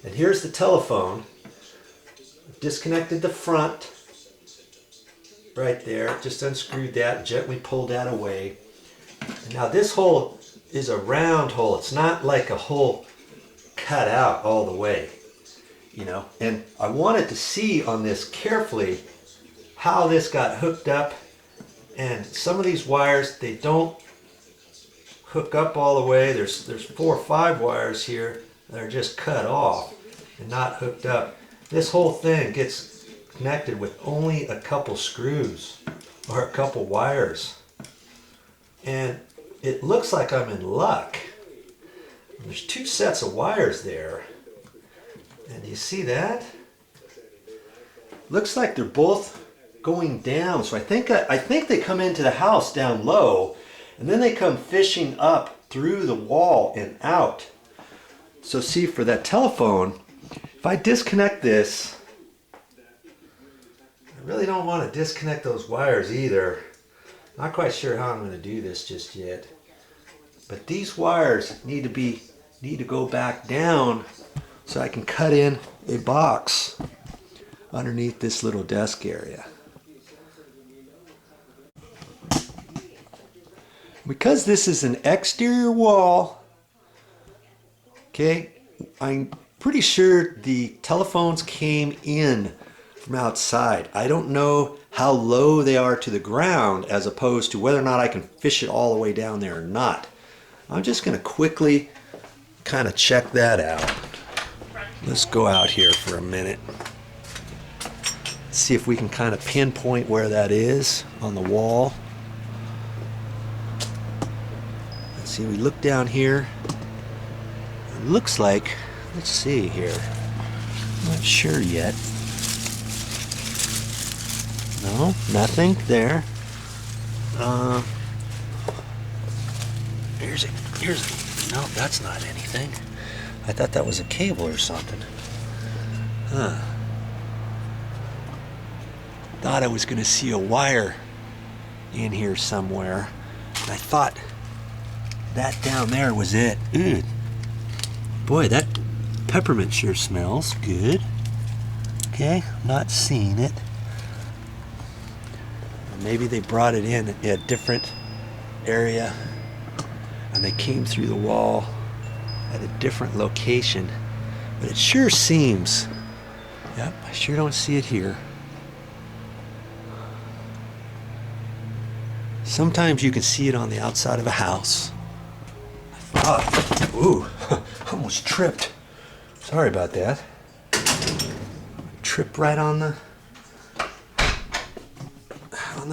And here's the telephone. Disconnected the front right there. Just unscrewed that, gently pulled that away. And now this hole is a round hole. It's not like a hole cut out all the way, you know. And I wanted to see on this carefully how this got hooked up. And some of these wires, they don't hook up all the way. There's 4 or 5 wires here that are just cut off and not hooked up. This whole thing gets connected with only a couple screws or a couple wires. And it looks like I'm in luck. There's 2 sets of wires there. And do you see that? Looks like they're both going down. So I think they come into the house down low, and then they come fishing up through the wall and out. So see, for that telephone, if I disconnect this, I really don't want to disconnect those wires either. Not quite sure how I'm going to do this just yet. But these wires need to go back down so I can cut in a box underneath this little desk area. Because this is an exterior wall, okay, I'm pretty sure the telephones came in from outside. I don't know how low they are to the ground as opposed to whether or not I can fish it all the way down there or not. I'm just going to quickly kind of check that out. Let's go out here for a minute. See if we can kind of pinpoint where that is on the wall. Let's see, we look down here. It looks like, let's see here. I'm not sure yet. No, nothing there. Here's no, that's not anything. I thought that was a cable or something. Huh. Thought I was going to see a wire in here somewhere. And I thought that down there was it. Ooh. Boy, that peppermint sure smells good. Okay, not seeing it. Maybe they brought it in a different area and they came through the wall at a different location. But it sure seems, yep, I sure don't see it here. Sometimes you can see it on the outside of a house. Ooh, almost tripped. Sorry about that. Tripped right on the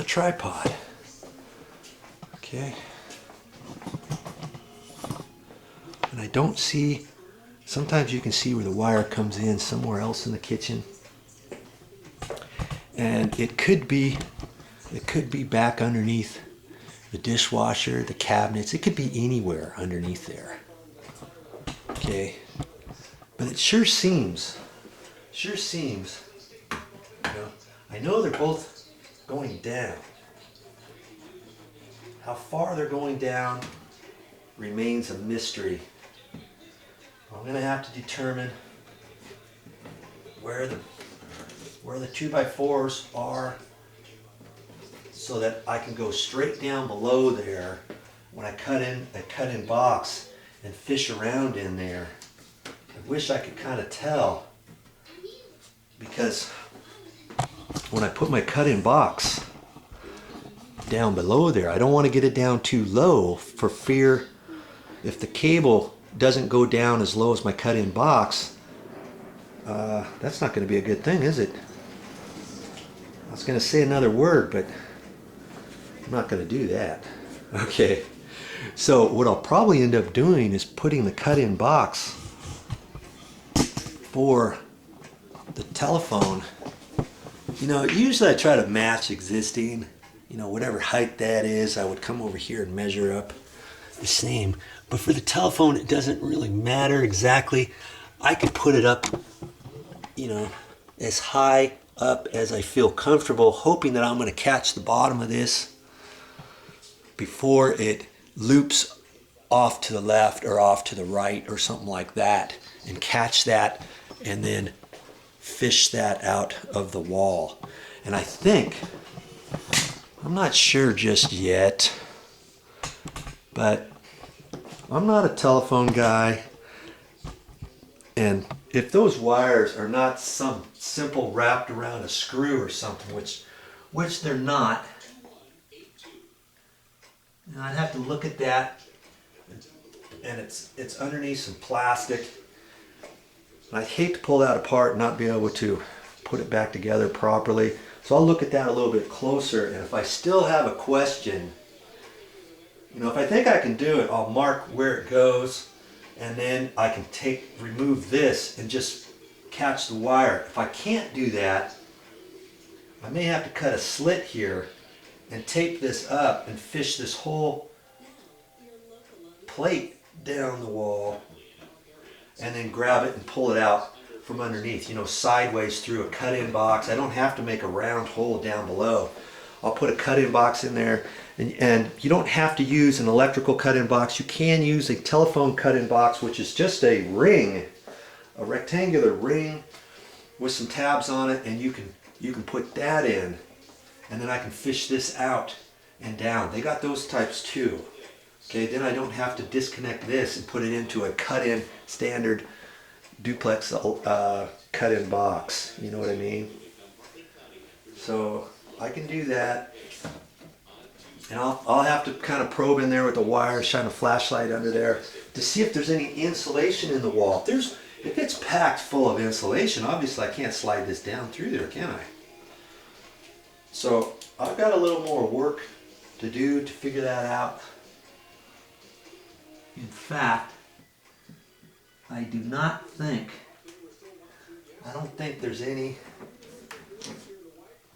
tripod. Okay. And I don't see, sometimes you can see where the wire comes in somewhere else in the kitchen. And it could be back underneath the dishwasher, the cabinets. It could be anywhere underneath there. Okay. But it sure seems, you know, I know they're both going down. How far they're going down remains a mystery. I'm going to have to determine where the 2x4s are so that I can go straight down below there when I cut in box and fish around in there. I wish I could kind of tell, because when I put my cut-in box down below there, I don't want to get it down too low for fear if the cable doesn't go down as low as my cut-in box, that's not going to be a good thing, is it? I was going to say another word, but I'm not going to do that. Okay, so what I'll probably end up doing is putting the cut-in box for the telephone. You know, usually I try to match existing, you know, whatever height that is, I would come over here and measure up the same. But for the telephone, it doesn't really matter exactly. I could put it up, you know, as high up as I feel comfortable, hoping that I'm going to catch the bottom of this before it loops off to the left or off to the right or something like that, and catch that and then fish that out of the wall. And I think, I'm not sure just yet, but I'm not a telephone guy, and if those wires are not some simple wrapped around a screw or something, which they're not, and I'd have to look at that, and it's underneath some plastic. And I'd hate to pull that apart and not be able to put it back together properly. So I'll look at that a little bit closer, and if I still have a question, you know, if I think I can do it, I'll mark where it goes, and then I can remove this and just catch the wire. If I can't do that, I may have to cut a slit here and tape this up and fish this whole plate down the wall, and then grab it and pull it out from underneath, you know, sideways through a cut-in box. I don't have to make a round hole down below. I'll put a cut-in box in there, and you don't have to use an electrical cut-in box. You can use a telephone cut-in box, which is just a ring, a rectangular ring with some tabs on it, and you can put that in, and then I can fish this out and down. They got those types too. Okay, then I don't have to disconnect this and put it into a cut-in standard duplex cut-in box. You know what I mean? So I can do that, and I'll have to kind of probe in there with the wire, shine a flashlight under there to see if there's any insulation in the wall. If it's packed full of insulation, obviously I can't slide this down through there, can I? So I've got a little more work to do to figure that out. In fact, I don't think there's any.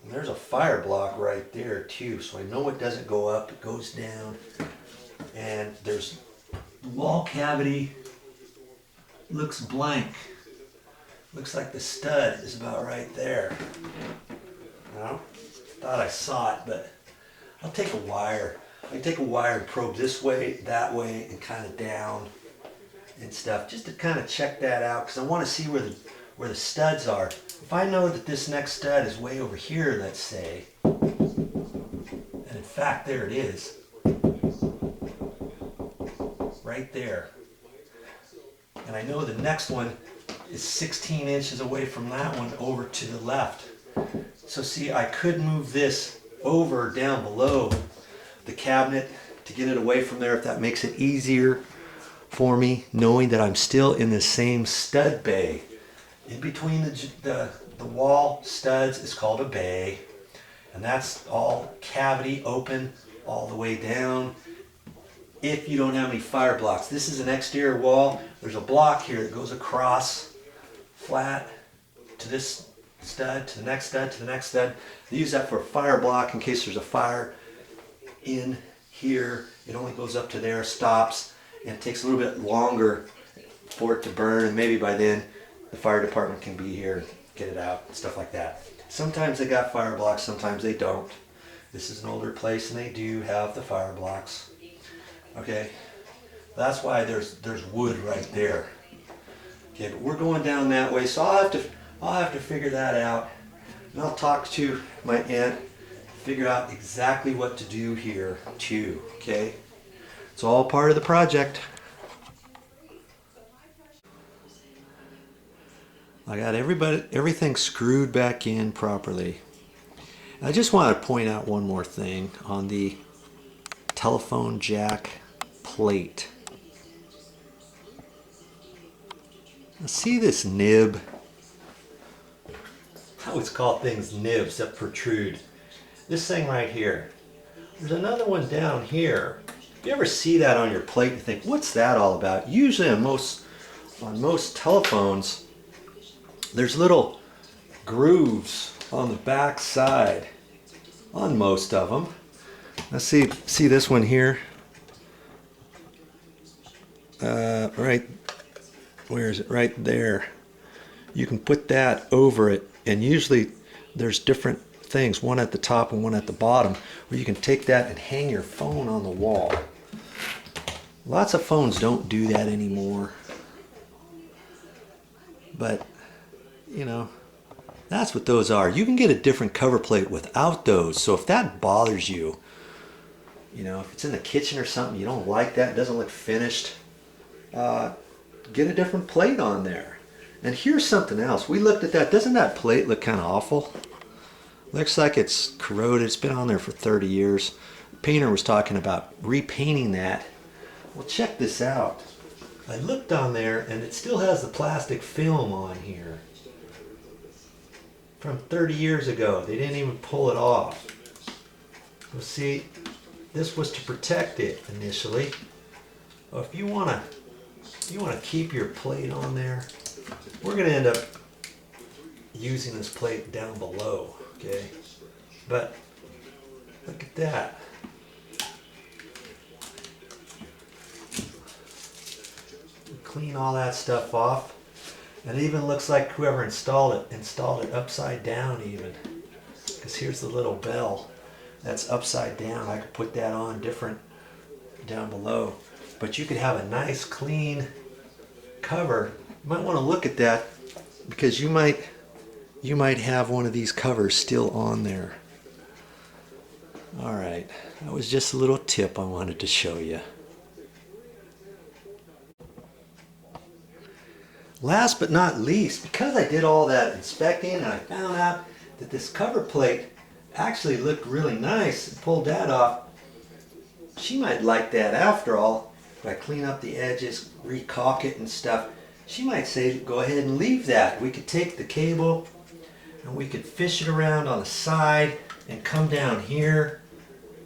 There's a fire block right there too, so I know it doesn't go up, it goes down. And there's the wall cavity, looks blank. Looks like the stud is about right there. Well, thought I saw it, but I'll take a wire. I can take a wire and probe this way, that way, and kind of down and stuff, just to kind of check that out, because I want to see where the studs are. If I know that this next stud is way over here, let's say, and in fact there it is, right there, and I know the next one is 16 inches away from that one over to the left. So see, I could move this over down below the cabinet to get it away from there if that makes it easier for me, knowing that I'm still in the same stud bay. In between the wall studs is called a bay, and that's all cavity open all the way down if you don't have any fire blocks. This is an exterior wall. There's a block here that goes across flat to this stud, to the next stud, to the next stud. They use that for a fire block in case there's a fire in here. It only goes up to there, stops, and it takes a little bit longer for it to burn, and maybe by then the fire department can be here and get it out and stuff like that. Sometimes they got fire blocks, sometimes they don't. This is an older place and they do have the fire blocks. Okay, that's why there's wood right there. Okay, but we're going down that way, so I'll have to figure that out, and I'll talk to my aunt, figure out exactly what to do here too. Okay, it's all part of the project. I got everything screwed back in properly. I just want to point out one more thing on the telephone jack plate. Now see this nib? I always call things nibs that protrude. This thing right here. There's another one down here. If you ever see that on your plate, you think, what's that all about? Usually on most telephones, there's little grooves on the back side on most of them. Let's see this one here. Right, where is it? Right there. You can put that over it, and usually there's different things, one at the top and one at the bottom, where you can take that and hang your phone on the wall. Lots of phones don't do that anymore, but you know, that's what those are. You can get a different cover plate without those. So if that bothers you, you know, if it's in the kitchen or something, you don't like that, it doesn't look finished, get a different plate on there. And here's something else. We looked at that. Doesn't that plate look kind of awful? Looks like it's corroded. It's been on there for 30 years. The painter was talking about repainting that. Well, check this out. I looked on there and it still has the plastic film on here from 30 years ago. They didn't even pull it off. Well, see, this was to protect it initially. Well, if you want to keep your plate on there, we're going to end up using this plate down below, okay? But look at that. Clean all that stuff off. And it even looks like whoever installed it upside down even. Because here's the little bell. That's upside down. I could put that on different down below. But you could have a nice clean cover. You might want to look at that because you might have one of these covers still on there. Alright, that was just a little tip I wanted to show you. Last but not least, because I did all that inspecting and I found out that this cover plate actually looked really nice and pulled that off, she might like that after all. If I clean up the edges, recaulk it and stuff, she might say go ahead and leave that. We could take the cable and we could fish it around on the side and come down here,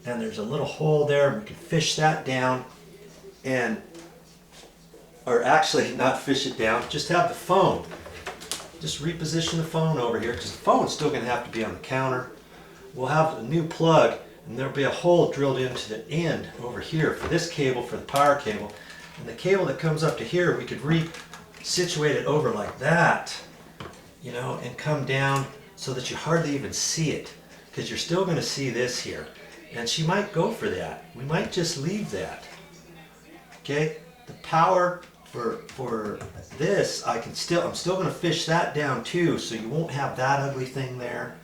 and there's a little hole there. We could fish that down, and or actually not fish it down, just have the phone. Just reposition the phone over here because the phone's still going to have to be on the counter. We'll have a new plug and there'll be a hole drilled into the end over here for this cable, for the power cable. And the cable that comes up to here, we could re-situate it over like that, you know, and come down so that you hardly even see it, because you're still going to see this here. And she might go for that. We might just leave that. Okay, the power for this, I'm still going to fish that down too, so you won't have that ugly thing there.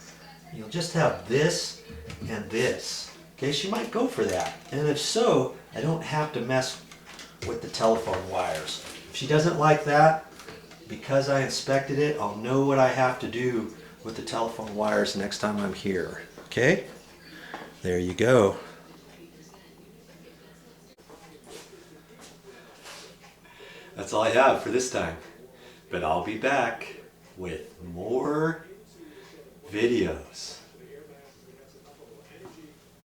You'll just have this and this. Okay, she might go for that. And if so, I don't have to mess with the telephone wires. If she doesn't like that, because I inspected it, I'll know what I have to do with the telephone wires next time I'm here. Okay? There you go. That's all I have for this time. But I'll be back with more videos.